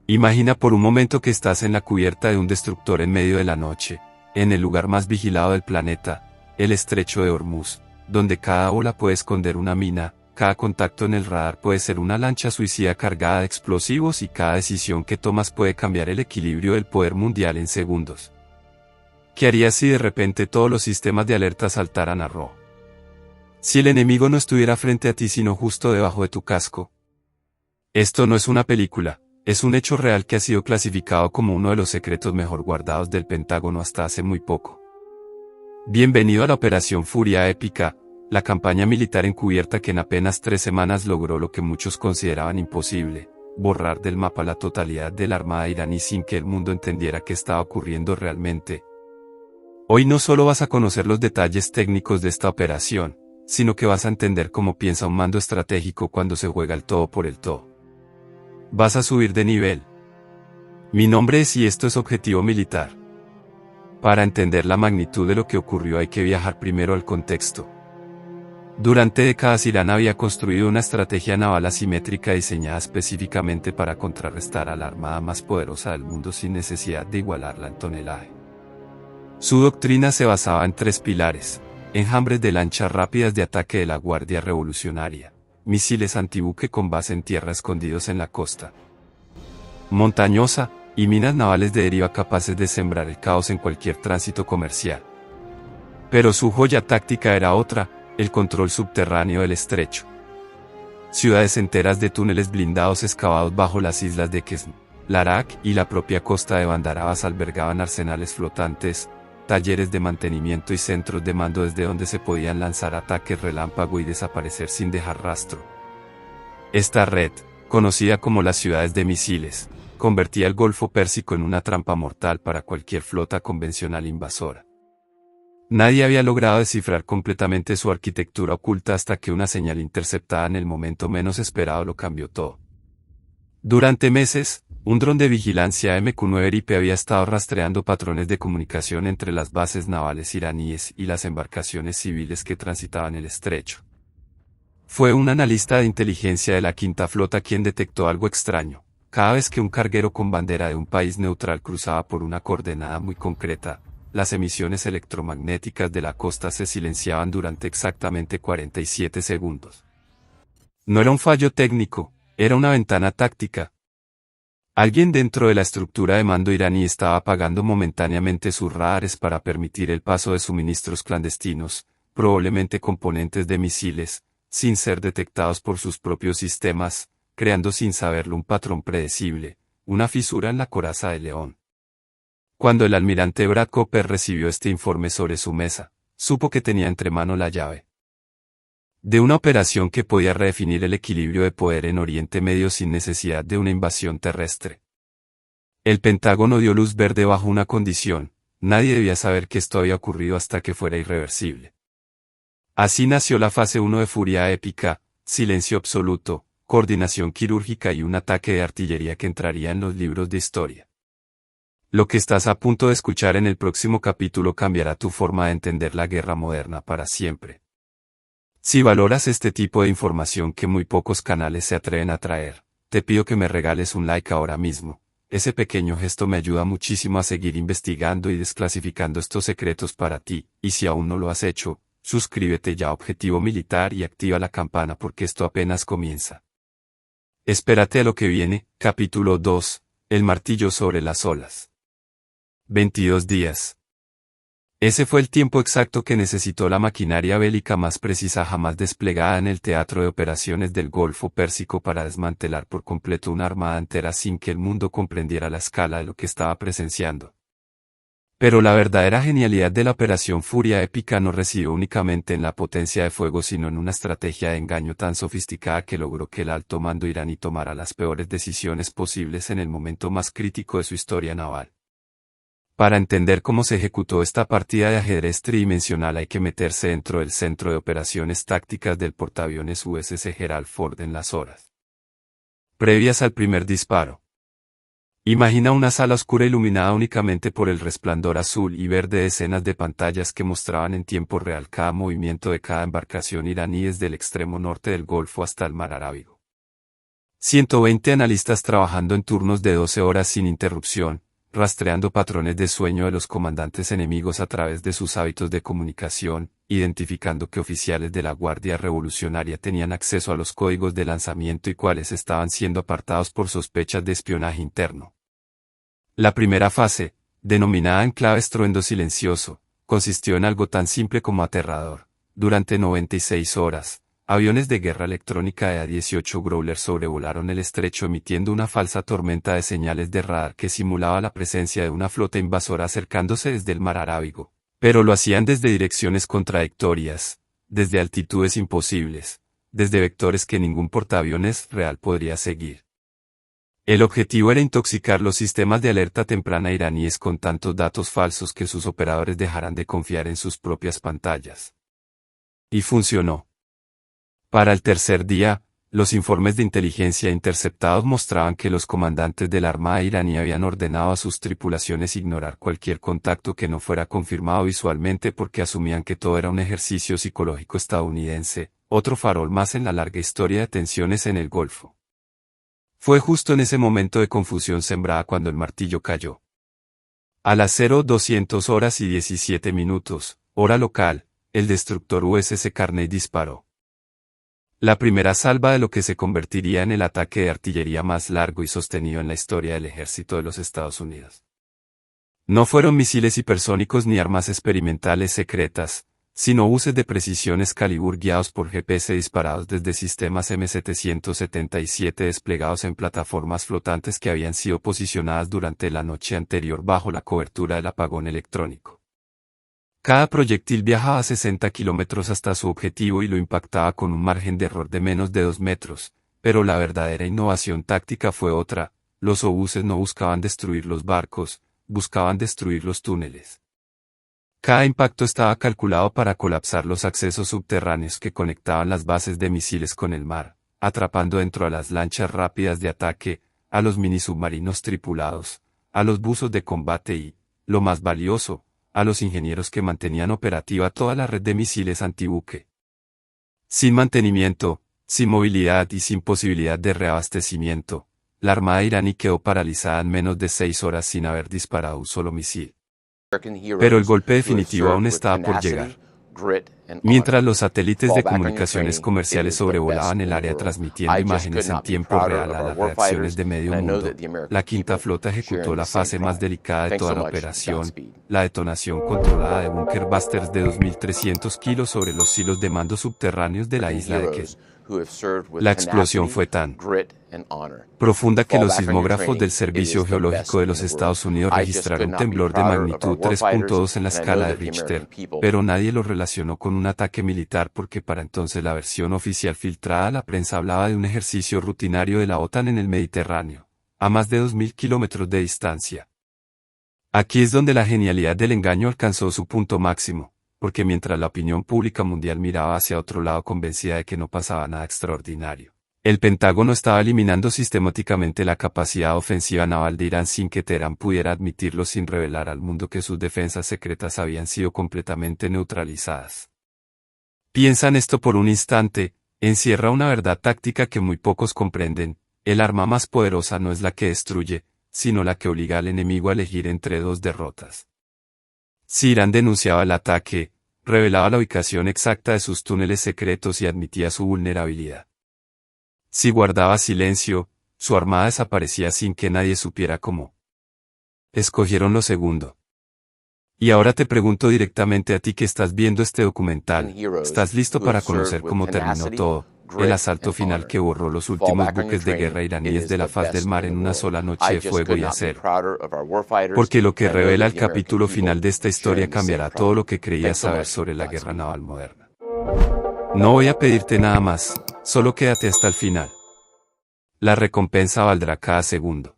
Imagina por un momento que estás en la cubierta de un destructor en medio de la noche, en el lugar más vigilado del planeta, el estrecho de Hormuz, donde cada ola puede esconder una mina, cada contacto en el radar puede ser una lancha suicida cargada de explosivos y cada decisión que tomas puede cambiar el equilibrio del poder mundial en segundos. ¿Qué harías si de repente todos los sistemas de alerta saltaran a rojo? Si el enemigo no estuviera frente a ti sino justo debajo de tu casco. Esto no es una película. Es un hecho real que ha sido clasificado como uno de los secretos mejor guardados del Pentágono hasta hace muy poco. Bienvenido a la Operación Furia Épica, la campaña militar encubierta que en apenas 3 semanas logró lo que muchos consideraban imposible, borrar del mapa la totalidad de la armada iraní sin que el mundo entendiera qué estaba ocurriendo realmente. Hoy no solo vas a conocer los detalles técnicos de esta operación, sino que vas a entender cómo piensa un mando estratégico cuando se juega el todo por el todo. Vas a subir de nivel. Mi nombre es y esto es Objetivo Militar. Para entender la magnitud de lo que ocurrió hay que viajar primero al contexto. Durante décadas Irán había construido una estrategia naval asimétrica diseñada específicamente para contrarrestar a la armada más poderosa del mundo sin necesidad de igualarla en tonelaje. Su doctrina se basaba en 3 pilares: enjambres de lanchas rápidas de ataque de la Guardia Revolucionaria, misiles antibuque con base en tierra escondidos en la costa montañosa, y minas navales de deriva capaces de sembrar el caos en cualquier tránsito comercial. Pero su joya táctica era otra: el control subterráneo del estrecho. Ciudades enteras de túneles blindados excavados bajo las islas de Qesm, Larak y la propia costa de Bandar Abbas albergaban arsenales flotantes, talleres de mantenimiento y centros de mando desde donde se podían lanzar ataques relámpago y desaparecer sin dejar rastro. Esta red, conocida como las ciudades de misiles, convertía el Golfo Pérsico en una trampa mortal para cualquier flota convencional invasora. Nadie había logrado descifrar completamente su arquitectura oculta hasta que una señal interceptada en el momento menos esperado lo cambió todo. Durante meses, un dron de vigilancia MQ-9 Ripe había estado rastreando patrones de comunicación entre las bases navales iraníes y las embarcaciones civiles que transitaban el estrecho. Fue un analista de inteligencia de la Quinta Flota quien detectó algo extraño. Cada vez que un carguero con bandera de un país neutral cruzaba por una coordenada muy concreta, las emisiones electromagnéticas de la costa se silenciaban durante exactamente 47 segundos. No era un fallo técnico, era una ventana táctica. Alguien dentro de la estructura de mando iraní estaba apagando momentáneamente sus radares para permitir el paso de suministros clandestinos, probablemente componentes de misiles, sin ser detectados por sus propios sistemas, creando sin saberlo un patrón predecible, una fisura en la coraza de León. Cuando el almirante Brad Cooper recibió este informe sobre su mesa, supo que tenía entre mano la llave de una operación que podía redefinir el equilibrio de poder en Oriente Medio sin necesidad de una invasión terrestre. El Pentágono dio luz verde bajo una condición: nadie debía saber que esto había ocurrido hasta que fuera irreversible. Así nació la fase 1 de Furia Épica: silencio absoluto, coordinación quirúrgica y un ataque de artillería que entraría en los libros de historia. Lo que estás a punto de escuchar en el próximo capítulo cambiará tu forma de entender la guerra moderna para siempre. Si valoras este tipo de información que muy pocos canales se atreven a traer, te pido que me regales un like ahora mismo. Ese pequeño gesto me ayuda muchísimo a seguir investigando y desclasificando estos secretos para ti, y si aún no lo has hecho, suscríbete ya a Objetivo Militar y activa la campana porque esto apenas comienza. Espérate a lo que viene. Capítulo 2, el martillo sobre las olas. 22 días. Ese fue el tiempo exacto que necesitó la maquinaria bélica más precisa jamás desplegada en el teatro de operaciones del Golfo Pérsico para desmantelar por completo una armada entera sin que el mundo comprendiera la escala de lo que estaba presenciando. Pero la verdadera genialidad de la Operación Furia Épica no residió únicamente en la potencia de fuego sino en una estrategia de engaño tan sofisticada que logró que el alto mando iraní tomara las peores decisiones posibles en el momento más crítico de su historia naval. Para entender cómo se ejecutó esta partida de ajedrez tridimensional hay que meterse dentro del centro de operaciones tácticas del portaaviones USS Gerald Ford en las horas previas al primer disparo. Imagina una sala oscura iluminada únicamente por el resplandor azul y verde de decenas de pantallas que mostraban en tiempo real cada movimiento de cada embarcación iraní desde el extremo norte del Golfo hasta el Mar Arábigo. 120 analistas trabajando en turnos de 12 horas sin interrupción, rastreando patrones de sueño de los comandantes enemigos a través de sus hábitos de comunicación, identificando qué oficiales de la Guardia Revolucionaria tenían acceso a los códigos de lanzamiento y cuáles estaban siendo apartados por sospechas de espionaje interno. La primera fase, denominada enclave estruendo silencioso, consistió en algo tan simple como aterrador. Durante 96 horas, aviones de guerra electrónica EA-18 Growler sobrevolaron el estrecho emitiendo una falsa tormenta de señales de radar que simulaba la presencia de una flota invasora acercándose desde el mar Arábigo. Pero lo hacían desde direcciones contradictorias, desde altitudes imposibles, desde vectores que ningún portaaviones real podría seguir. El objetivo era intoxicar los sistemas de alerta temprana iraníes con tantos datos falsos que sus operadores dejaran de confiar en sus propias pantallas. Y funcionó. Para el tercer día, los informes de inteligencia interceptados mostraban que los comandantes de la Armada iraní habían ordenado a sus tripulaciones ignorar cualquier contacto que no fuera confirmado visualmente porque asumían que todo era un ejercicio psicológico estadounidense, otro farol más en la larga historia de tensiones en el Golfo. Fue justo en ese momento de confusión sembrada cuando el martillo cayó. A las 0200 horas y 17 minutos, hora local, el destructor USS Carney disparó. La primera salva de lo que se convertiría en el ataque de artillería más largo y sostenido en la historia del ejército de los Estados Unidos. No fueron misiles hipersónicos ni armas experimentales secretas, sino buses de precisión Excalibur guiados por GPS disparados desde sistemas M777 desplegados en plataformas flotantes que habían sido posicionadas durante la noche anterior bajo la cobertura del apagón electrónico. Cada proyectil viajaba a 60 kilómetros hasta su objetivo y lo impactaba con un margen de error de menos de 2 metros, pero la verdadera innovación táctica fue otra: los obuses no buscaban destruir los barcos, buscaban destruir los túneles. Cada impacto estaba calculado para colapsar los accesos subterráneos que conectaban las bases de misiles con el mar, atrapando dentro a las lanchas rápidas de ataque, a los minisubmarinos tripulados, a los buzos de combate y, lo más valioso, a los ingenieros que mantenían operativa toda la red de misiles antibuque. Sin mantenimiento, sin movilidad y sin posibilidad de reabastecimiento, la Armada iraní quedó paralizada en menos de 6 horas sin haber disparado un solo misil. Pero el golpe definitivo aún estaba por llegar. Mientras los satélites de comunicaciones comerciales sobrevolaban el área transmitiendo imágenes en tiempo real a las reacciones de medio mundo, la Quinta Flota ejecutó la fase más delicada de toda la operación, la detonación controlada de Bunker Busters de 2.300 kilos sobre los silos de mando subterráneos de la isla de Kett. La explosión fue tan profunda que los sismógrafos del Servicio Geológico de los Estados Unidos registraron un temblor de magnitud 3.2 en la escala de Richter, pero nadie lo relacionó con un ataque militar porque para entonces la versión oficial filtrada a la prensa hablaba de un ejercicio rutinario de la OTAN en el Mediterráneo, a más de 2.000 kilómetros de distancia. Aquí es donde la genialidad del engaño alcanzó su punto máximo, porque mientras la opinión pública mundial miraba hacia otro lado convencida de que no pasaba nada extraordinario, el Pentágono estaba eliminando sistemáticamente la capacidad ofensiva naval de Irán sin que Teherán pudiera admitirlo sin revelar al mundo que sus defensas secretas habían sido completamente neutralizadas. Piensa en esto por un instante, encierra una verdad táctica que muy pocos comprenden: el arma más poderosa no es la que destruye, sino la que obliga al enemigo a elegir entre dos derrotas. Si Irán denunciaba el ataque, revelaba la ubicación exacta de sus túneles secretos y admitía su vulnerabilidad. Si guardaba silencio, su armada desaparecía sin que nadie supiera cómo. Escogieron lo segundo. Y ahora te pregunto directamente a ti que estás viendo este documental, ¿estás listo para conocer cómo terminó todo? El asalto final que borró los últimos buques de guerra iraníes de la faz del mar en una sola noche de fuego y acero. Porque lo que revela el capítulo final de esta historia cambiará todo lo que creías saber sobre la guerra naval moderna. No voy a pedirte nada más, solo quédate hasta el final. La recompensa valdrá cada segundo.